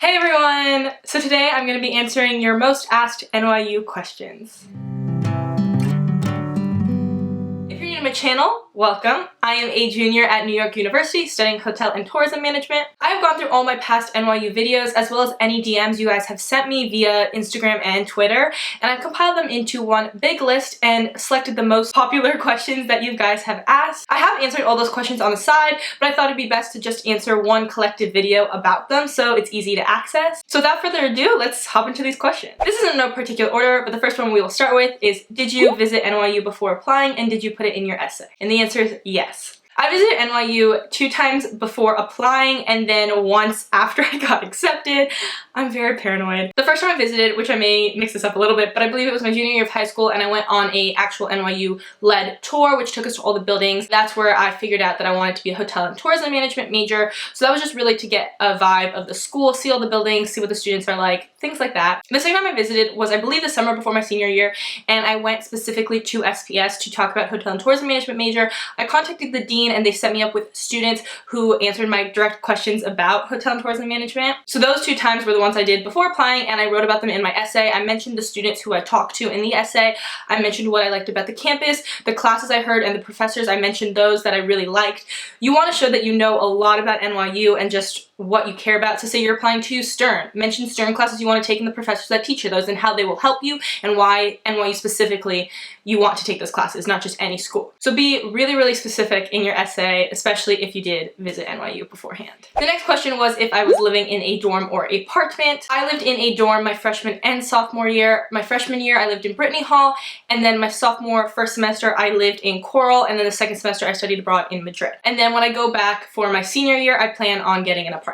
Hey everyone! So today I'm going to be answering your most asked NYU questions. If you're new to my channel, welcome. I am a junior at New York University studying hotel and tourism management. I have gone through all my past NYU videos as well as any DMs you guys have sent me via Instagram and Twitter, and I've compiled them into one big list and selected the most popular questions that you guys have asked. I have answered all those questions on the side, but I thought it'd be best to just answer one collective video about them so it's easy to access. So without further ado, let's hop into these questions. This is in no particular order, but the first one we will start with is, did you visit NYU before applying, and did you put it in your essay? And the answer is yes. I visited NYU 2 times before applying and then once after I got accepted. I'm very paranoid. The first time I visited, which I may mix this up a little bit, but I believe it was my junior year of high school, and I went on a actual NYU-led tour which took us to all the buildings. That's where I figured out that I wanted to be a hotel and tourism management major, so that was just really to get a vibe of the school, see all the buildings, see what the students are like, things like that. The second time I visited was, I believe, the summer before my senior year, and I went specifically to SPS to talk about hotel and tourism management major. I contacted the dean and they set me up with students who answered my direct questions about hotel and tourism management. So those 2 times were the ones I did before applying, and I wrote about them in my essay. I mentioned the students who I talked to in the essay. I mentioned what I liked about the campus, the classes I heard, and the professors. I mentioned those that I really liked. You want to show that you know a lot about NYU and just what you care about. So say you're applying to Stern. Mention Stern classes you want to take and the professors that teach you those and how they will help you and why NYU specifically you want to take those classes, not just any school. So be really, really specific in your essay, especially if you did visit NYU beforehand. The next question was if I was living in a dorm or apartment. I lived in a dorm my freshman and sophomore year. My freshman year I lived in Brittany Hall, and then my sophomore first semester I lived in Coral, and then the second semester I studied abroad in Madrid. And then when I go back for my senior year, I plan on getting an apartment.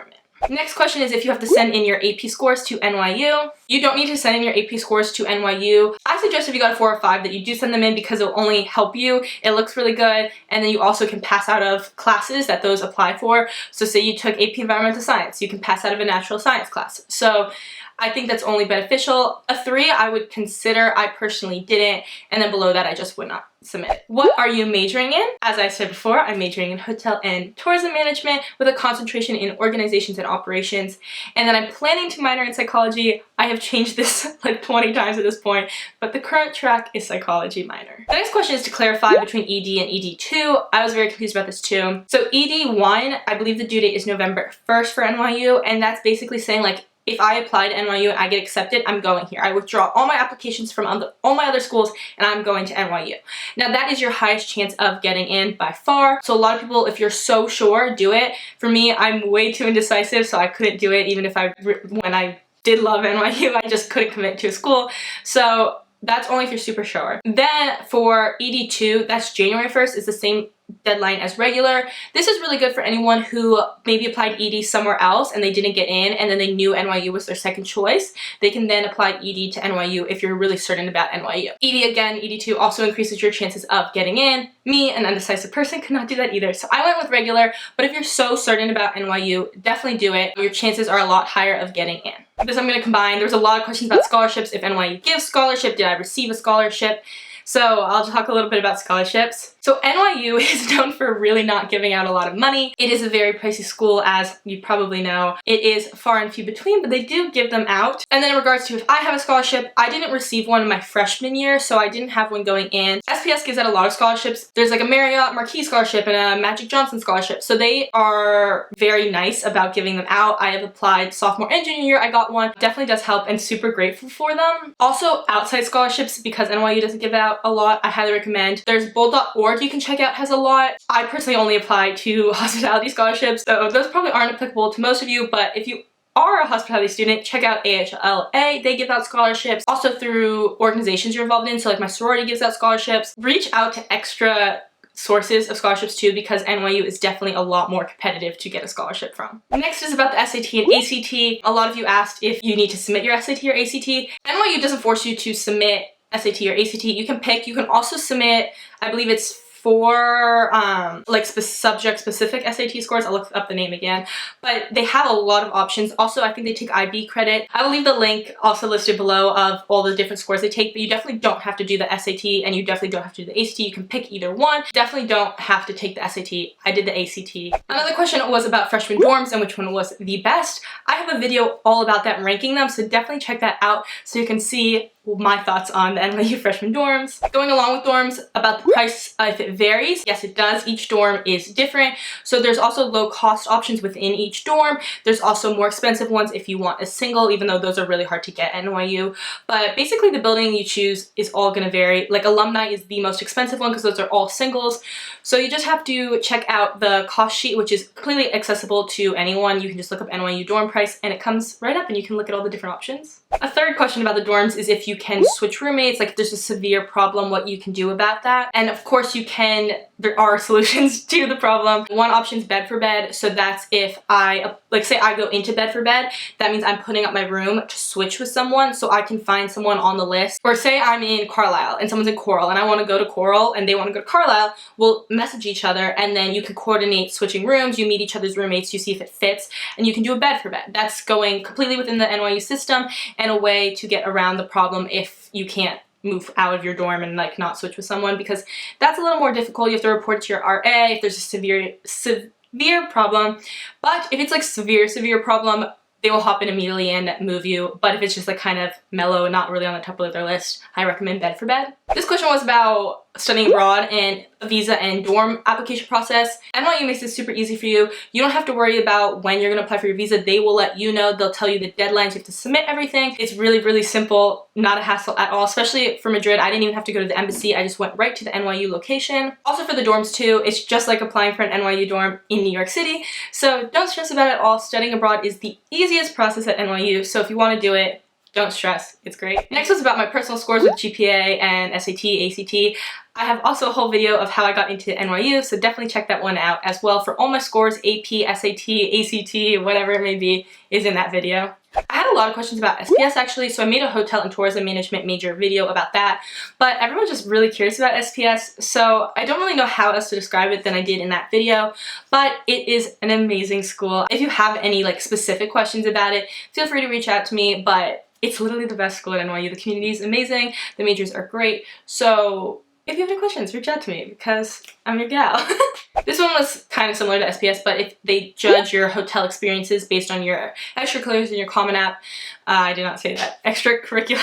Next question is if you have to send in your AP scores to NYU. You don't need to send in your AP scores to NYU. I suggest if you got a 4 or 5 that you do send them in because it'll only help you. It looks really good, and then you also can pass out of classes that those apply for. So say you took AP Environmental Science, you can pass out of a natural science class. So I think that's only beneficial. A 3 I would consider. I personally didn't, and then below that I just would not submit it. What are you majoring in? As I said before, I'm majoring in hotel and tourism management with a concentration in organizations and operations, and then I'm planning to minor in psychology. I have changed this like 20 times at this point, but the current track is psychology minor. The next question is to clarify between ED and ED2. I was very confused about this too. So ED1, I believe the due date is November 1st for NYU, and that's basically saying like, if I apply to NYU and I get accepted, I'm going here. I withdraw all my applications from all my other schools and I'm going to NYU. Now that is your highest chance of getting in by far. So a lot of people, if you're so sure, do it. For me, I'm way too indecisive, so I couldn't do it even if when I did love NYU, I just couldn't commit to a school. So that's only if you're super sure. Then for ED2, that's January 1st. It's the same deadline as regular. This is really good for anyone who maybe applied ED somewhere else and they didn't get in, and then they knew NYU was their second choice. They can then apply ED to NYU if you're really certain about NYU. ED again, ED2 also increases your chances of getting in. Me, an undecisive person, could not do that either. So I went with regular, but if you're so certain about NYU, definitely do it. Your chances are a lot higher of getting in. This I'm going to combine. There's a lot of questions about scholarships. If NYU gives scholarship, did I receive a scholarship? So I'll talk a little bit about scholarships. So NYU is known for really not giving out a lot of money. It is a very pricey school, as you probably know. It is far and few between, but they do give them out. And then in regards to if I have a scholarship, I didn't receive one in my freshman year, so I didn't have one going in. SPS gives out a lot of scholarships. There's like a Marriott Marquis scholarship and a Magic Johnson scholarship, so they are very nice about giving them out. I have applied sophomore and junior year. I got one. Definitely does help, and super grateful for them. Also, outside scholarships, because NYU doesn't give out a lot, I highly recommend. There's bold.org you can check out, has a lot. I personally only apply to hospitality scholarships, so those probably aren't applicable to most of you, but if you are a hospitality student, check out AHLA. They give out scholarships. Also through organizations you're involved in, so like my sorority gives out scholarships. Reach out to extra sources of scholarships too, because NYU is definitely a lot more competitive to get a scholarship from. Next is about the SAT and ACT. A lot of you asked if you need to submit your SAT or ACT. NYU doesn't force you to submit SAT or ACT. You can pick. You can also submit, I believe it's 4 like subject specific SAT scores. I'll look up the name again, but they have a lot of options. Also, I think they take IB credit. I will leave the link also listed below of all the different scores they take, but you definitely don't have to do the SAT and you definitely don't have to do the ACT. You can pick either one. Definitely don't have to take the SAT. I did the ACT. Another question was about freshman dorms and which one was the best. I have a video all about that, ranking them, so definitely check that out so you can see my thoughts on the NYU freshman dorms. Going along with dorms, about the price, if it varies, yes it does. Each dorm is different. So there's also low cost options within each dorm. There's also more expensive ones if you want a single, even though those are really hard to get at NYU. But basically the building you choose is all gonna vary. Like Alumni is the most expensive one because those are all singles. So you just have to check out the cost sheet, which is completely accessible to anyone. You can just look up NYU dorm price and it comes right up and you can look at all the different options. A third question about the dorms is if you can switch roommates, like if there's a severe problem, what you can do about that. And of course you can, there are solutions to the problem. One option is bed for bed. So that's if I, like say I go into bed for bed, that means I'm putting up my room to switch with someone so I can find someone on the list. Or say I'm in Carlisle and someone's in Coral and I want to go to Coral and they want to go to Carlisle, we'll message each other and then you can coordinate switching rooms, you meet each other's roommates, you see if it fits, and you can do a bed for bed. That's going completely within the NYU system and a way to get around the problem if you can't move out of your dorm and like not switch with someone, because that's a little more difficult. You have to report to your RA if there's a severe problem. But if it's like severe problem, they will hop in immediately and move you. But if it's just like kind of mellow, not really on the top of their list, I recommend bed for bed. This question was about studying abroad and visa and dorm application process. NYU makes it super easy for you. You don't have to worry about when you're gonna apply for your visa. They will let you know. They'll tell you the deadlines. You have to submit everything. It's really, really simple, not a hassle at all, especially for Madrid. I didn't even have to go to the embassy. I just went right to the NYU location. Also for the dorms too, it's just like applying for an NYU dorm in New York City. So don't stress about it at all. Studying abroad is the easiest process at NYU. So if you wanna do it, don't stress, it's great. Next was about my personal scores with GPA and SAT, ACT. I have also a whole video of how I got into NYU, so definitely check that one out as well. For all my scores, AP, SAT, ACT, whatever it may be, is in that video. I had a lot of questions about SPS actually, so I made a hotel and tourism management major video about that, but everyone's just really curious about SPS, so I don't really know how else to describe it than I did in that video, but it is an amazing school. If you have any like specific questions about it, feel free to reach out to me, but it's literally the best school at NYU. The community is amazing, the majors are great, so if you have any questions, reach out to me because I'm your gal. This one was kind of similar to SPS, but if they judge your hotel experiences based on your extracurriculars and your Common App, I did not say that, extracurriculars.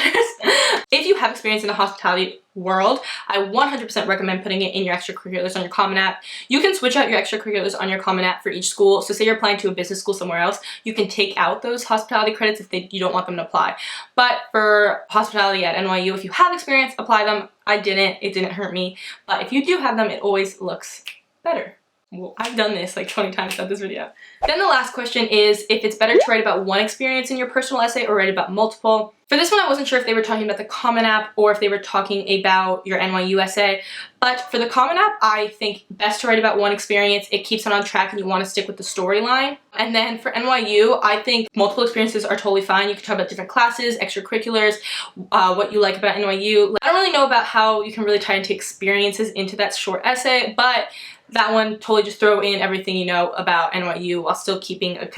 If you have experience in the hospitality world, I 100% recommend putting it in your extracurriculars on your Common App. You can switch out your extracurriculars on your Common App for each school. So say you're applying to a business school somewhere else, you can take out those hospitality credits if you don't want them to apply. But for hospitality at NYU, if you have experience, apply them. I didn't, it didn't hurt me. But if you do have them, it always looks better. Well, I've done this like 20 times throughout this video. Then the last question is if it's better to write about one experience in your personal essay or write about multiple. For this one, I wasn't sure if they were talking about the Common App or if they were talking about your NYU essay. But for the Common App, I think best to write about one experience. It keeps it on track and you want to stick with the storyline. And then for NYU, I think multiple experiences are totally fine. You can talk about different classes, extracurriculars, what you like about NYU. I don't really know about how you can really tie into experiences into that short essay, but that one, totally just throw in everything you know about NYU while still keeping a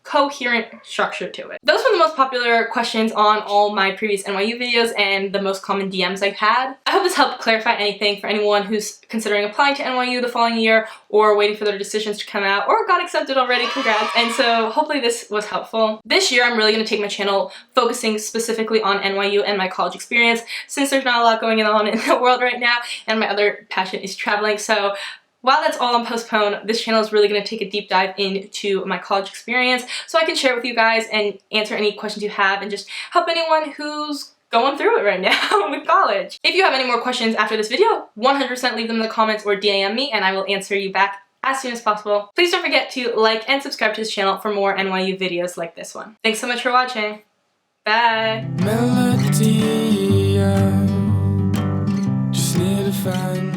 coherent structure to it. Those were the most popular questions on all my previous NYU videos and the most common DMs I've had. I hope this helped clarify anything for anyone who's considering applying to NYU the following year or waiting for their decisions to come out or got accepted already, congrats. And so hopefully this was helpful. This year I'm really going to take my channel focusing specifically on NYU and my college experience since there's not a lot going on in the world right now and my other passion is traveling. So while that's all on postpone, this channel is really going to take a deep dive into my college experience so I can share it with you guys and answer any questions you have and just help anyone who's going through it right now with college. If you have any more questions after this video, 100% leave them in the comments or DM me and I will answer you back as soon as possible. Please don't forget to like and subscribe to this channel for more NYU videos like this one. Thanks so much for watching. Bye! Melody, just need to find